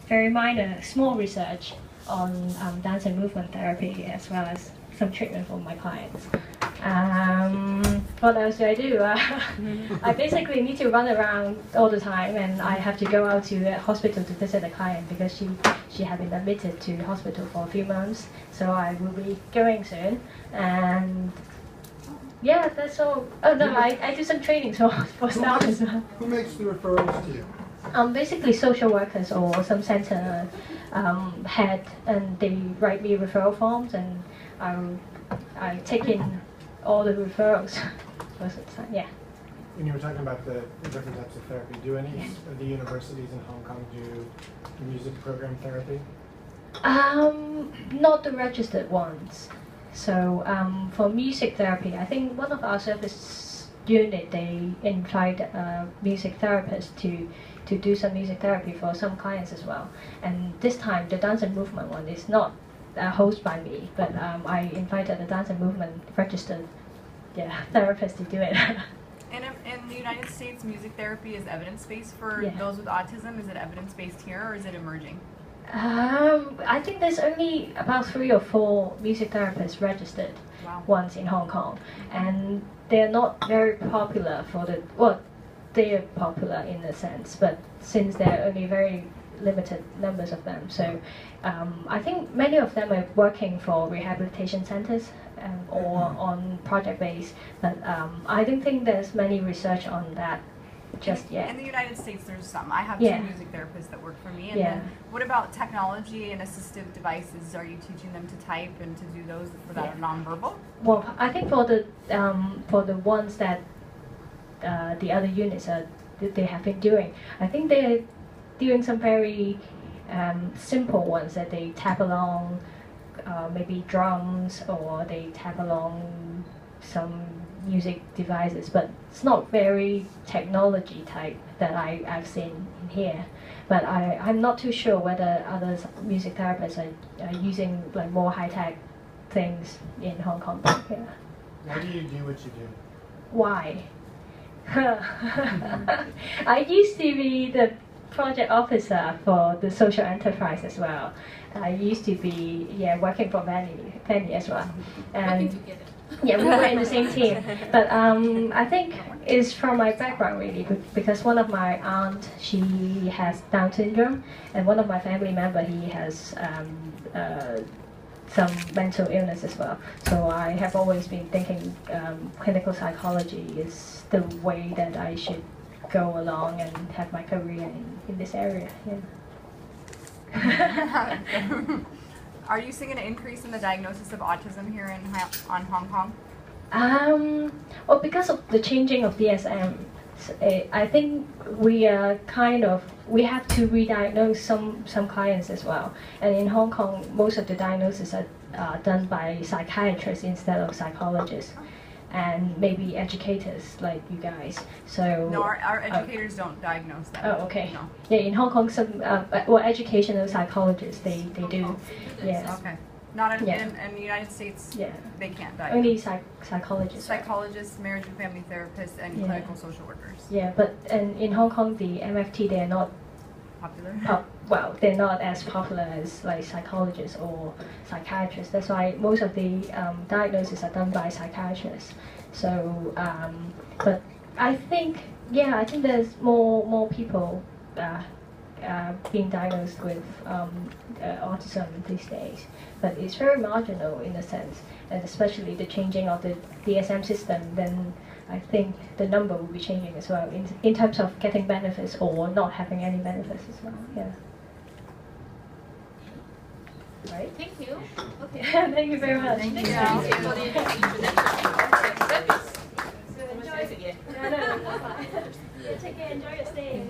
very minor, small research on dance and movement therapy, as well as some treatment for my clients. What else do I do? I basically need to run around all the time, and I have to go out to the hospital to visit a client because she had been admitted to hospital for a few months. So I will be going soon, and yeah, that's all. Oh no, I do some training for staff as well. Who makes the referrals to you? Basically social workers or some center head, and they write me referral forms, and I take in all the referrals most of the time. Yeah. When you were talking about the different types of therapy, do any of the universities in Hong Kong do music program therapy? Not the registered ones. So for music therapy, I think one of our service unit, they invite a music therapist to do some music therapy for some clients as well. And this time, the dance and movement one is not hosted by me, but I invited a dance and movement registered therapist to do it. And in the United States, music therapy is evidence-based for those with autism. Is it evidence-based here, or is it emerging? I think there's only about 3 or 4 music therapists registered ones in Hong Kong, and they're not very popular for the, well, they are popular in a sense, but since there are only very limited numbers of them, so I think many of them are working for rehabilitation centers or on project base, but I don't think there's many research on that just yet. In the United States, there's some. I have 2 music therapists that work for me. And then what about technology and assistive devices? Are you teaching them to type and to do those that are nonverbal? Well, I think for the ones that the other units they have been doing, I think they're doing some very simple ones that they tap along, maybe drums, or they tap along some music devices, but it's not very technology type that I've seen in here. But I'm not too sure whether other music therapists are using like more high-tech things in Hong Kong. Yeah. Why do you do what you do? Why? I used to be the project officer for the social enterprise as well. I used to be working for Penny as well. And yeah, we were in the same team. But I think it's from my background really, because one of my aunt, she has Down syndrome, and one of my family member, he has some mental illness as well. So I have always been thinking clinical psychology is the way that I should go along and have my career in this area. Yeah. Are you seeing an increase in the diagnosis of autism here in Hong Kong? Well, because of the changing of DSM, I think we have to re-diagnose some clients as well. And in Hong Kong, most of the diagnoses are done by psychiatrists instead of psychologists, and maybe educators like you guys. So no, our educators don't diagnose that. Oh, okay. No. Yeah, in Hong Kong, some educational psychologists they do. Yes. Okay. Not in the United States. Yeah. They can't diagnose. Only psychologists. Psychologists, marriage and family therapists, and clinical social workers. Yeah, but in Hong Kong, the MFT, they're not popular. Well, they're not as popular as like psychologists or psychiatrists. That's why most of the diagnoses are done by psychiatrists. So, but I think there's more people being diagnosed with autism these days, but it's very marginal in a sense, and especially the changing of the DSM system, then I think the number will be changing as well in terms of getting benefits or not having any benefits as well. Yeah. Right? Thank you. Okay. Thank you very much. Thank you. Thank you for the introduction. So enjoy. No, that's fine. Take care. Enjoy your stay.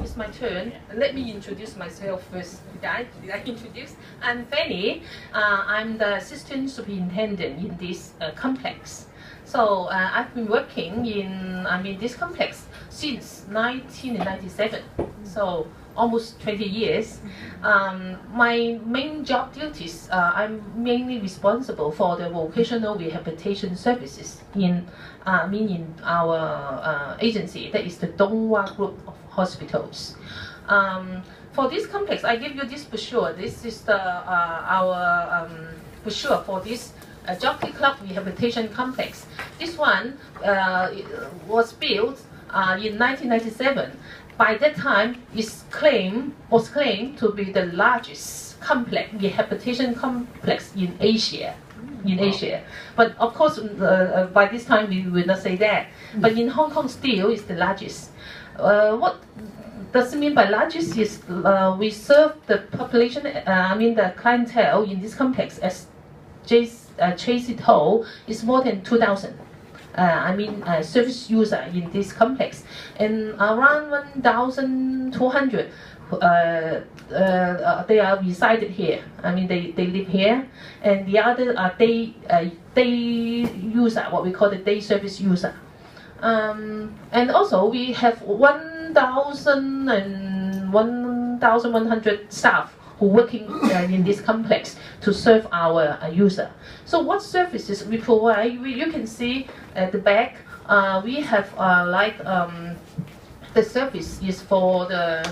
It's my turn. Let me introduce myself first. Did I introduce? I'm Fanny. I'm the assistant superintendent in this complex. So I've been working in this complex since 1997. So almost 20 years. My main job duties, I'm mainly responsible for the vocational rehabilitation services in our agency, that is the Donghwa Group of Hospitals. For this complex, I give you this brochure. This is our brochure for this Jockey Club Rehabilitation Complex. This one was built in 1997. By that time, it was claimed to be the largest rehabilitation complex in Asia. But of course, by this time we will not say that. But in Hong Kong, still is the largest. What does it mean by largest? Is we serve the population, the clientele in this complex, as Tracy told, is more than 2,000. Service user in this complex, and around 1,200 they are resided here. They live here, and the other are day user, what we call the day service user. And also we have 1,100 staff who working in this complex to serve our user. So what services we provide? You can see at the back, we have the service is for the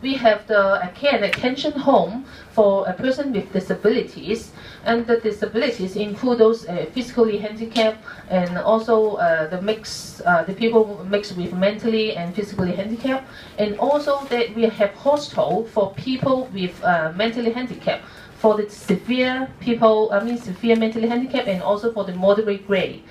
we have the care and attention home for a person with disabilities, and the disabilities include those physically handicapped, and also the people mixed with mentally and physically handicapped, and also that we have hostel for people with mentally handicapped, for the severe people, severe mentally handicapped, and also for the moderate grade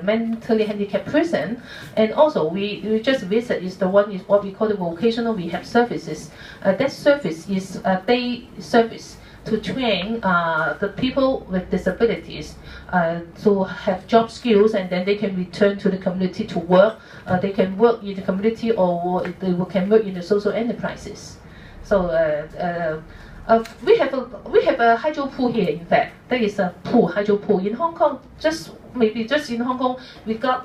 mentally handicapped person. And also we just visit is what we call the vocational rehab services. That service is a day service to train the people with disabilities to have job skills, and then they can return to the community to work. They can work in the community, or they can work in the social enterprises. So we have a hydro pool here. In fact, there is a hydro pool in Hong Kong. Maybe just in Hong Kong, we got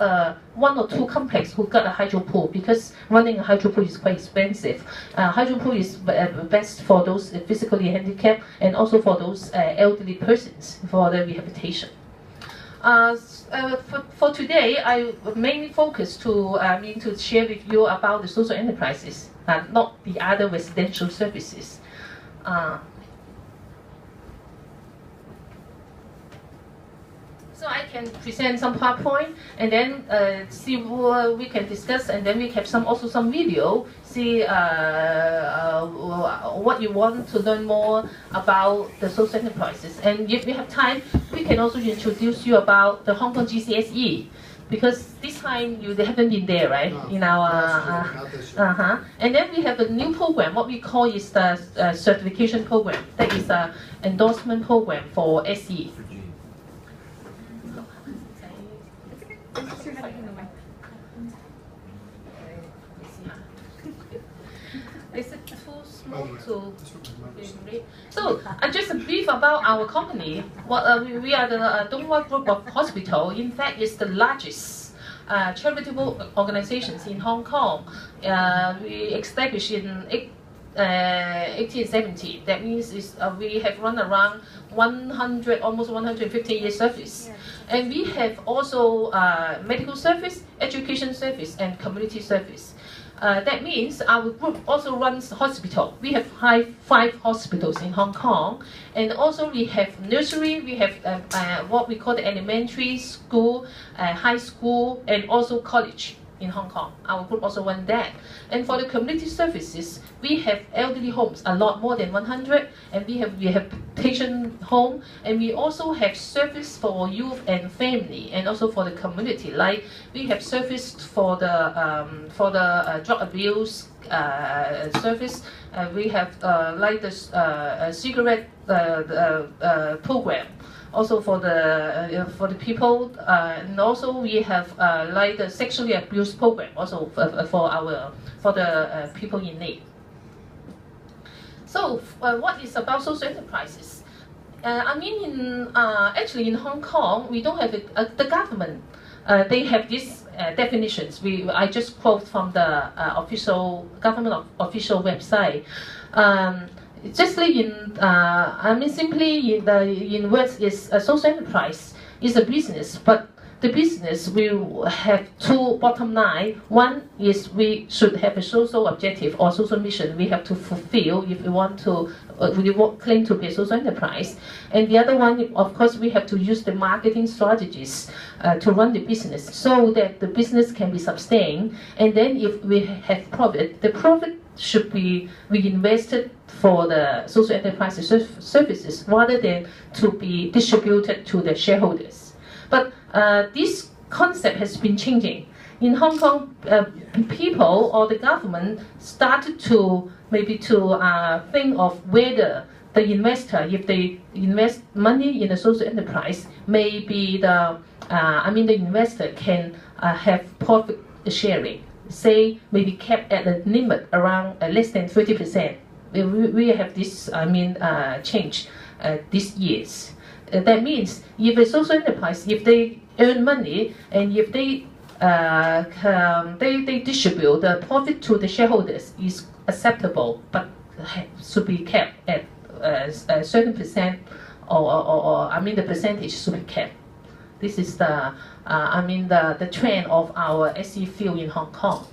1 or 2 complexes who got a hydro pool, because running a hydro pool is quite expensive. Hydro pool is best for those physically handicapped, and also for those elderly persons for their rehabilitation. For today, I mainly focus to share with you about the social enterprises, not the other residential services. So I can present some PowerPoint, and then see what we can discuss, and then we have also some video. See what you want to learn more about the social enterprises. And if we have time, we can also introduce you about the Hong Kong GCSE, because this time you haven't been there, right? No, in our And then we have a new program. What we call is the certification program. That is an endorsement program for SE. Is it too small to read? So, just a brief about our company. We are the Donghwa Group of Hospital. In fact, it's the largest charitable organizations in Hong Kong. We established in 1870. That means we have run around almost 150 years service. Yeah. And we have also medical service, education service, and community service. That means our group also runs hospital. We have 5 hospitals in Hong Kong, and also we have nursery. We have what we call the elementary school, high school, and also college in Hong Kong. Our group also runs that. And for the community services, we have elderly homes, a lot more than 100, and we have patient home, and we also have service for youth and family, and also for the community. Like we have service for the drug abuse service. We have like the cigarette program. Also for the people, and also we have like the sexually abused program, also for the people in need. So what is about social enterprises? Actually in Hong Kong we don't have the government. They have this definitions. I just quote from the official government official website. Simply in words, is a social enterprise is a business, but the business will have two bottom line. One is we should have a social objective or social mission we have to fulfill if we want to claim to be a social enterprise. And the other one, of course, we have to use the marketing strategies to run the business so that the business can be sustained. And then if we have profit, the profit should be reinvested for the social enterprise services rather than to be distributed to the shareholders. But this concept has been changing. In Hong Kong, people or the government started to think of whether the investor, if they invest money in a social enterprise, maybe the investor can have profit sharing, say maybe kept at a limit around less than 30%. We have this change these years. That means if a social enterprise, if they earn money and if they distribute the profit to the shareholders, is acceptable, but should be kept at a certain percent, or the percentage should be kept. This is the trend of our SE field in Hong Kong.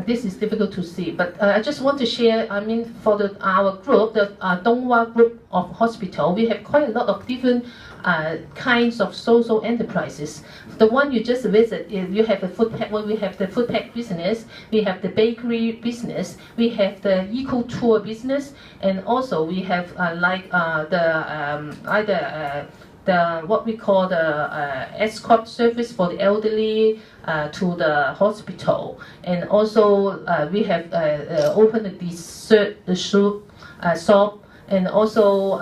This is difficult to see, but I just want to share, for our group, the Donghua group of hospital, we have quite a lot of different kinds of social enterprises. The one you just visit, you have a food pack, we have the food pack business, we have the bakery business, we have the eco tour business, and also we have what we call the escort service for the elderly to the hospital, and also we have opened the dessert shop, and also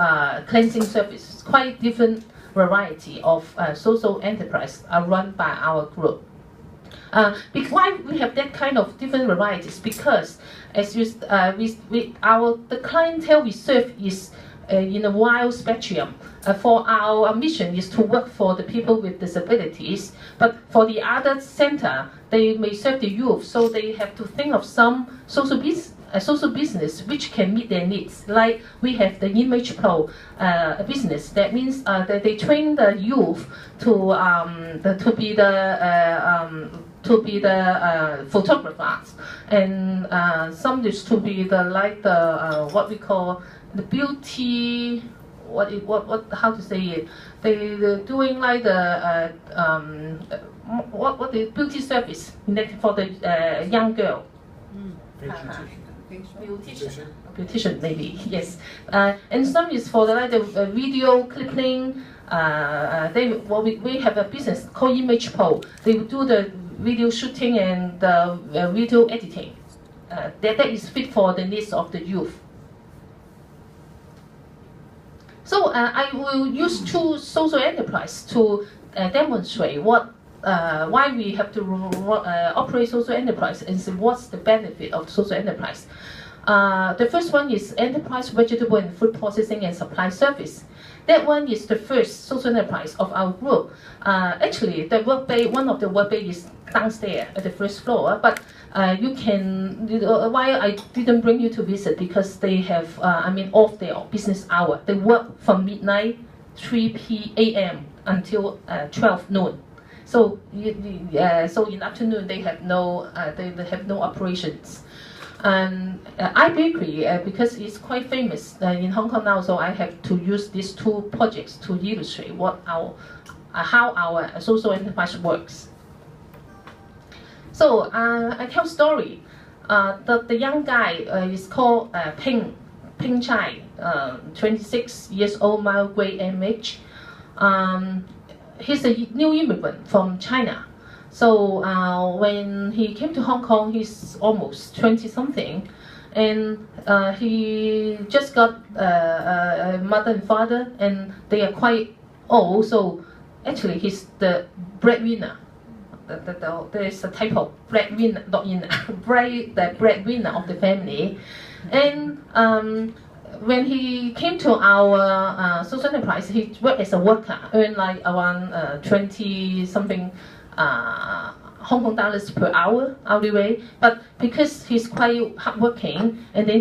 cleansing service. Quite different variety of social enterprise are run by our group. Why we have that kind of different varieties? Because as the clientele we serve is in a wide spectrum. For our mission is to work for the people with disabilities, but for the other center, they may serve the youth, so they have to think of some social business which can meet their needs. Like we have the image pro business. That means that they train the youth to be the photographers, and some is to be what we call the beauty. How to say it? They're doing like the what the beauty service for the young girl. Beautician maybe, yes. And some is for the video clipping. We have a business called Image Pro. They will do the video shooting and the video editing. That is fit for the needs of the youth. So I will use two social enterprise to demonstrate why we have to operate social enterprise and what's the benefit of social enterprise. The first one is enterprise vegetable and food processing and supply service. That one is the first social enterprise of our group. Actually, the work bay, one of the work bay is downstairs at the first floor, but you can, why I didn't bring you to visit, because they have, off their business hour. They work from midnight, 3 a.m. until 12 noon. So, so in afternoon they have no operations. And iBakery, because it's quite famous in Hong Kong now, so I have to use these two projects to illustrate how our social enterprise works. So I tell story. The young guy is called Ping Chai, 26 years old, mild grade MH. He's a new immigrant from China. So when he came to Hong Kong, he's almost 20-something, and he just got a mother and father, and they are quite old. So actually, he's the breadwinner. There's a type of breadwinner, not in the breadwinner of the family. And when he came to our social enterprise, he worked as a worker, earned like around 20-something Hong Kong dollars per hour hourly rate. But because he's quite hardworking, and then